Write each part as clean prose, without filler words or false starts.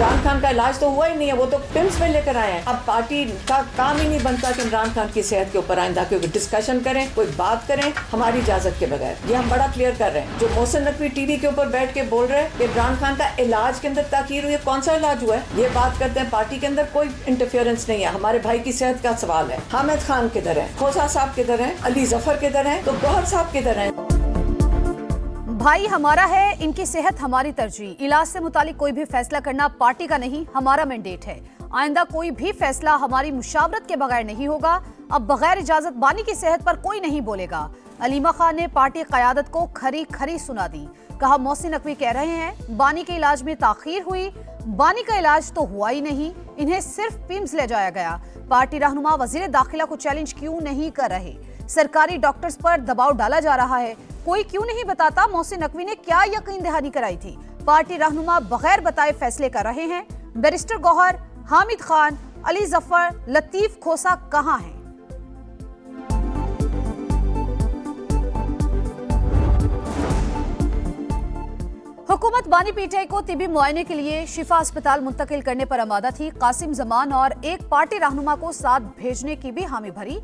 इमरान खान का इलाज तो हुआ ही नहीं है, वो तो पिम्स में लेकर आए हैं। अब पार्टी का काम ही नहीं बनता कि इमरान खान की सेहत के ऊपर आइंदा कोई डिस्कशन करें, कोई बात करें हमारी इजाजत के बगैर। ये हम बड़ा क्लियर कर रहे हैं। जो मोहसिन नकवी टीवी के ऊपर बैठ के बोल रहे हैं कि इमरान खान का इलाज के अंदर ताकीर हुई है, कौन सा इलाज हुआ है? ये बात करते हैं पार्टी के अंदर कोई इंटरफेरेंस नहीं है। हमारे भाई की सेहत का सवाल है। हामिद खान किधर है, खोसा साहब किधर है, अली जफर किधर है, तो गौहर साहब किधर है? भाई हमारा है, इनकी सेहत हमारी तरजीह। इलाज से मुतालिक कोई भी फैसला करना पार्टी का नहीं, हमारा मैंडेट है। आइंदा कोई भी फैसला हमारी मुशावरत के बगैर नहीं होगा। अब बगैर इजाजत बानी की सेहत पर कोई नहीं बोलेगा। अलीमा खान ने पार्टी क़यादत को खरी खरी सुना दी। कहा मोहसिन नकवी कह रहे हैं बानी के इलाज में ताखीर हुई, बानी का इलाज तो हुआ ही नहीं, इन्हें सिर्फ पिम्स ले जाया गया। पार्टी रहनुमा वजीर दाखिला को चैलेंज क्यों नहीं कर रहे? सरकारी डॉक्टर्स पर दबाव डाला जा रहा है, कोई क्यों नहीं बताता मोहसिन नकवी ने क्या यकीन दहानी कराई थी? पार्टी रहनुमा बगैर बताए फैसले कर रहे हैं। बैरिस्टर गौहर, हामिद खान, अली जफर, लतीफ खोसा कहां हैं? हुकूमत बानी पीटीआई को तिबी मुआयने के लिए शिफा अस्पताल मुंतकिल करने पर आमादा थी। कासिम जमान और एक पार्टी रहनुमा को साथ भेजने की भी हामी भरी।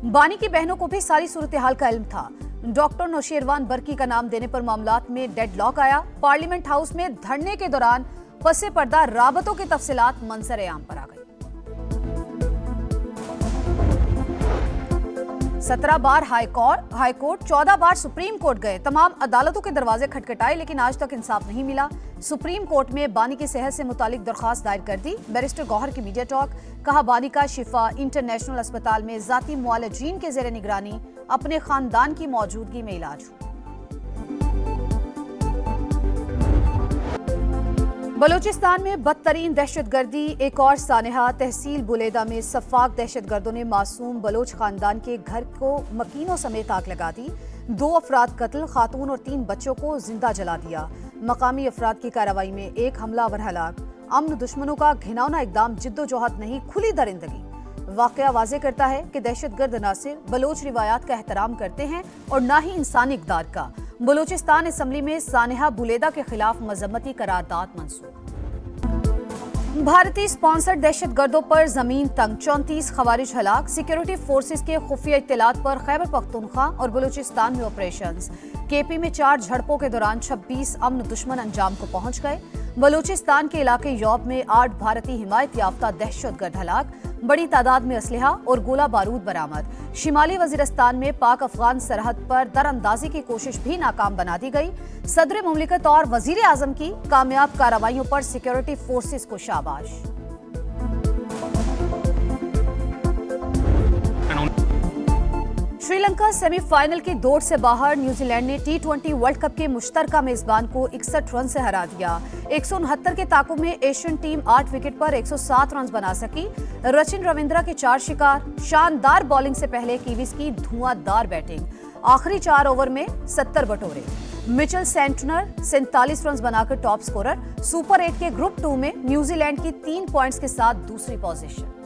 बानी की बहनों को भी सारी सूरत हाल का इल्म था। डॉक्टर नौशेरवान बरकी का नाम देने पर मामलात में डेडलॉक आया। पार्लियामेंट हाउस में धरने के दौरान पसे पर्दा राबतों की तफसीलात मंजर आम पर आ गई। 17 बार हाई कोर्ट 14 बार सुप्रीम कोर्ट गए। तमाम अदालतों के दरवाजे खटखटाए लेकिन आज तक इंसाफ नहीं मिला। सुप्रीम कोर्ट में बानी की सेहत से मुतालिक दरखास्त दायर कर दी। बैरिस्टर गौहर की मीडिया टॉक। कहा बानी का शिफा इंटरनेशनल अस्पताल में जाती मुआलजीन के जेर निगरानी अपने खानदान की मौजूदगी में इलाज हुआ। बलूचिस्तान में बदतरीन दहशतगर्दी एक और सानहा। तहसील बुलेदा में सफाक दहशतगर्दों ने मासूम बलोच खानदान के घर को मकीनों समेत आग लगा दी। 2 अफराद कत्ल, खातून और 3 बच्चों को जिंदा जला दिया। मकामी अफराद की कार्रवाई में 1 हमलावर हलाक। अमन दुश्मनों का घिनौना इकदाम जिद्दोजहद नहीं, खुली दरिंदगी। वाकया वाजे करता है कि दहशतगर्द न सिर्फ बलोच रिवायात का एहतराम करते हैं और न ही इंसानी इकदार का। बलूचिस्तान असम्बली में सानहा बुलेदा के खिलाफ मजम्मती करारदाद मंसूख। भारतीय स्पॉन्सर्ड दहशतगर्दों पर जमीन तंग, 34 खवारिज हलाक। सिक्योरिटी फोर्सेस के खुफिया इत्तलात पर खैबर पख्तूनख्वा और बलूचिस्तान में ऑपरेशंस। केपी में 4 झड़पों के दौरान 26 अमन दुश्मन अंजाम को पहुंच गए। बलूचिस्तान के इलाके यौब में 8 भारतीय हिमायत याफ्ता दहशतगर्द हलाक। बड़ी तादाद में असलहा और गोला बारूद बरामद। शिमाली वजीरिस्तान में पाक अफगान सरहद पर दरअंदाजी की कोशिश भी नाकाम बना दी गई। सदर मुमलिकत और वजीर आजम की कामयाब कार्रवाइयों पर सिक्योरिटी फोर्सेस को शाबाश। श्रीलंका सेमीफाइनल की दौड़ से बाहर। न्यूजीलैंड ने T20 वर्ल्ड कप के मुश्तरका मेजबान को 61 रन से हरा दिया। 169 के ताकुब में एशियन टीम 8 विकेट पर 107 रन बना सकी। रचिन रविंद्रा के 4 शिकार। शानदार बॉलिंग से पहले कीवीज की धुआंधार बैटिंग। आखिरी 4 ओवर में 70 बटोरे। मिचेल सेंटनर 47 रन बनाकर टॉप स्कोरर। सुपर 8 के ग्रुप 2 में न्यूजीलैंड की 3 पॉइंट्स के साथ दूसरी पोजीशन।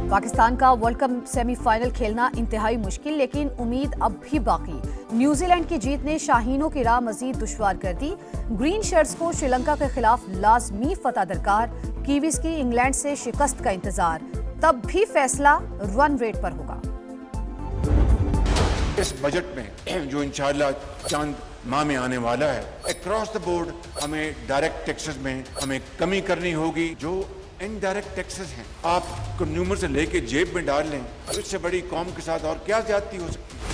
पाकिस्तान का वर्ल्ड कप सेमीफाइनल खेलना इंतहाई मुश्किल, लेकिन उम्मीद अब भी बाकी। न्यूजीलैंड की जीत ने शाहीनों की राह मजीद दुश्वार कर दी। ग्रीन शर्ट्स को श्रीलंका के खिलाफ लाजमी फतह दरकार। कीवीज की इंग्लैंड से शिकस्त का इंतजार। तब भी फैसला रन रेट पर होगा। इस बजट में जो इंशाअल्लाह चंद माह में आने वाला है, अक्रॉस द बोर्ड हमें डायरेक्ट टैक्सेस में हमें कमी करनी होगी। जो इनडायरेक्ट टैक्सेस हैं, आप कंज्यूमर से लेके जेब में डाल लें, तो इससे बड़ी कौम के साथ और क्या ज्यादती हो सकती है?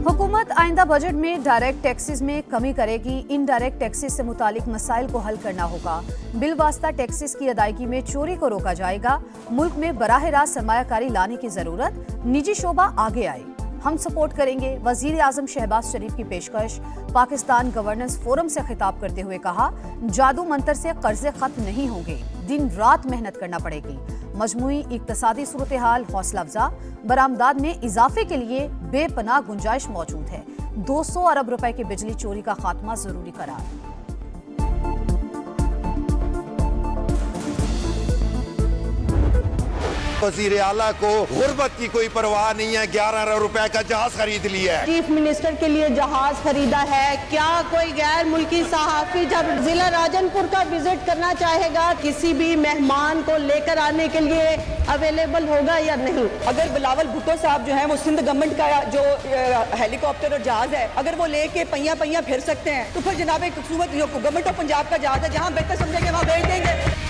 हुकूमत आइंदा बजट में डायरेक्ट टैक्सेस में कमी करेगी। इनडायरेक्ट टैक्सेस से मुतालिक मसाइल को हल करना होगा। बिल वास्ता टैक्सेस की अदायगी में चोरी को रोका जाएगा। मुल्क में बराह रास्त सरमायाकारी लाने की जरूरत। निजी शोबा आगे आए, हम सपोर्ट करेंगे। वजीर आजम शहबाज शरीफ की पेशकश। पाकिस्तान गवर्नेंस फोरम से खिताब करते हुए कहा, जादू मंतर से कर्जे खत्म नहीं होंगे, दिन रात मेहनत करना पड़ेगी। मजमूई इक्तसादी सूरत हाल हौसला अफजा। बरामदात में इजाफे के लिए बेपनाह गुंजाइश मौजूद है। 200 अरब रुपए की बिजली चोरी का खात्मा जरूरी करार। वजीर आला को गुर्बत की कोई परवाह नहीं है, 11 अरब रुपए का जहाज खरीद लिया है। चीफ मिनिस्टर के लिए जहाज खरीदा है। क्या कोई गैर मुल्की सहाफी जब जिला राजनपुर का विजिट करना चाहेगा, किसी भी मेहमान को लेकर आने के लिए अवेलेबल होगा या नहीं? अगर बिलावल भुट्टो साहब जो हैं वो सिंध गवर्नमेंट का जो हेलीकॉप्टर और जहाज है, अगर वो लेके पहिया पहिया फिर सकते हैं तो फिर जनाब एक खूबसूरत जो गवर्नमेंट ऑफ पंजाब का जहाज है, जहां बेहतर समझेंगे वहां भेज देंगे।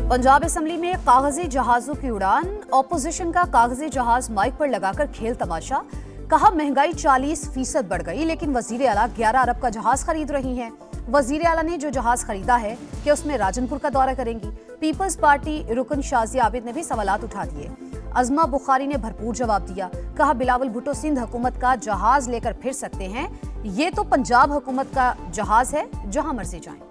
पंजाब असेंबली में कागजी जहाजों की उड़ान, ऑपोजिशन का कागजी जहाज माइक पर लगाकर खेल तमाशा। कहा महंगाई 40% बढ़ गई, लेकिन वजीर आला 11 अरब का जहाज खरीद रही हैं। वजीर आला ने जो जहाज खरीदा है कि उसमें राजनपुर का दौरा करेंगी। पीपल्स पार्टी रुकन शाजिया आबिद ने भी सवालात उठा दिए। अजमा बुखारी ने भरपूर जवाब दिया। कहा बिलावल भुट्टो सिंध हुकूमत का जहाज लेकर फिर सकते हैं, ये तो पंजाब हुकूमत का जहाज है, जहां मर्जी जाएं।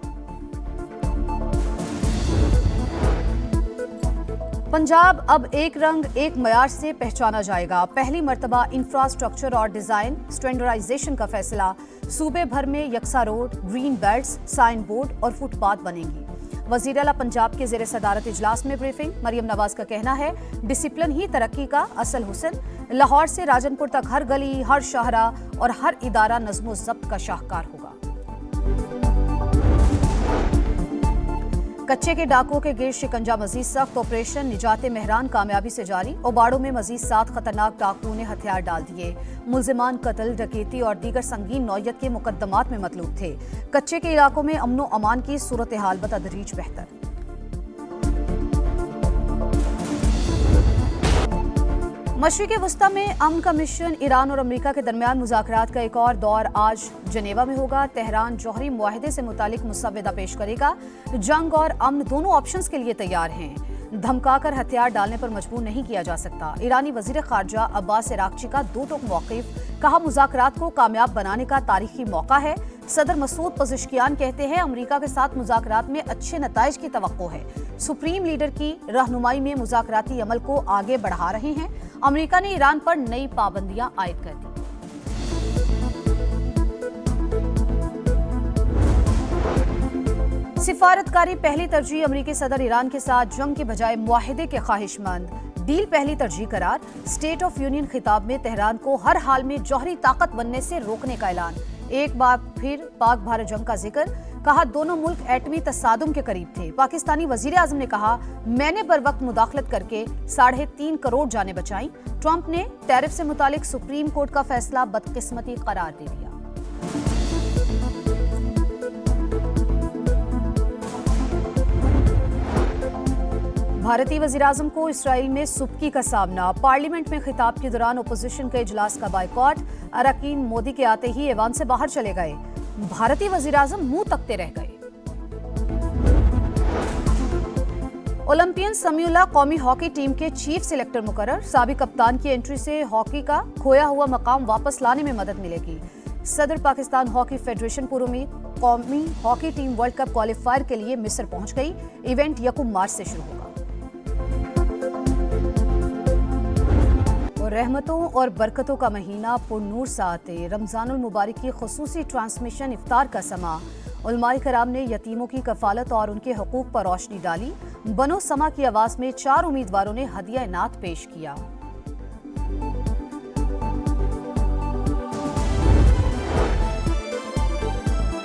पंजाब अब एक रंग एक मयार से पहचाना जाएगा। पहली मर्तबा इंफ्रास्ट्रक्चर और डिजाइन स्टैंडर्डाइजेशन का फैसला। सूबे भर में यकसा road, green belts, sign board और फुटपाथ बनेंगी। वजीर आला पंजाब के ज़ेरे सदारत इजलास में ब्रीफिंग। मरियम नवाज का कहना है डिसिप्लिन ही तरक्की का असल हुस्न। लाहौर से राजनपुर तक हर गली, हर शाहरा और हर इदारा नज़्मो ज़ब्त का शाहकार होगा। कच्चे के डाकुओं के गिर शिकंजा मजीद सख्त। ऑपरेशन निजात मेहरान कामयाबी से जारी। ओबाड़ो में मजीद 7 खतरनाक डाकुओं ने हथियार डाल दिए। मुल्जिमान कत्ल, डकैती और दीगर संगीन नौयत के मुकदमात में मतलूब थे। कच्चे के इलाकों में अमनो अमान की सूरत हाल बतदरीज बेहतर। मशरिक़ वस्ता में अमन का मिशन। ईरान और अमेरिका के दरमियान मुज़ाकरात का एक और दौर आज जनेवा में होगा। तेहरान जौहरी मुआहदे से मुतालिक मुसव्वदा पेश करेगा। जंग और अमन दोनों ऑप्शंस के लिए तैयार हैं। धमकाकर हथियार डालने पर मजबूर नहीं किया जा सकता। ईरानी वजीर खारजा अब्बास इराक्ची का दो टोक मौक़िफ़। कहा मुज़ाकरात को कामयाब बनाने का तारीखी मौका है। सदर मसूद पज़िश्कियान कहते हैं अमेरिका के साथ मुज़ाकरात में अच्छे नताइज की तवक्को है। सुप्रीम लीडर की रहनुमाई में मुज़ाकराती अमल को आगे बढ़ा रहे हैं। अमेरिका ने ईरान पर नई पाबंदियां आयद कर दी। सिफारतकारी पहली तरजीह। अमेरिकी सदर ईरान के साथ जंग के बजाय मुआहदे के ख्वाहिशमंद। डील पहली तरजीह करार। स्टेट ऑफ यूनियन खिताब में तेहरान को हर हाल में जौहरी ताकत बनने से रोकने का ऐलान। एक बार फिर पाक भारत जंग का जिक्र। कहा दोनों मुल्क एटमी तसादुम के करीब थे। पाकिस्तानी वजीर आजम ने कहा मैंने बर वक्त मुदाखलत करके 3.5 करोड़ जानें बचाई। ट्रंप ने टैरिफ से मुतालिक सुप्रीम कोर्ट का फैसला बदकिस्मती करार दे दिया। भारतीय वज़ीर आज़म को इसराइल में सुबकी का सामना। पार्लियामेंट में खिताब के दौरान ओपोजिशन के इजलास का बायकॉट। अरकान मोदी के आते ही ऐवान से बाहर चले गए। भारतीय वज़ीर आज़म मुंह तकते रह गए। ओलंपियन समीउल्लाह कौमी हॉकी टीम के चीफ सिलेक्टर मुकर्रर। साबिक कप्तान की एंट्री से हॉकी का खोया हुआ मकाम वापस लाने में मदद मिलेगी। सदर पाकिस्तान हॉकी फेडरेशन पुरुमीद। कौमी hockey team world cup qualifier के लिए मिस्र पहुंच गई। इवेंट 1 मार्च से शुरू होगा। और रहमतों और बरकतों का महीना पुरनूर साते। रमजानुल मुबारक की खुसूसी ट्रांसमिशन इफ्तार का समा। उलमाए कराम ने यतीमों की कफालत और उनके हकूक पर रोशनी डाली। बनो समा की आवाज़ में 4 उम्मीदवारों ने हदिया इनात पेश किया।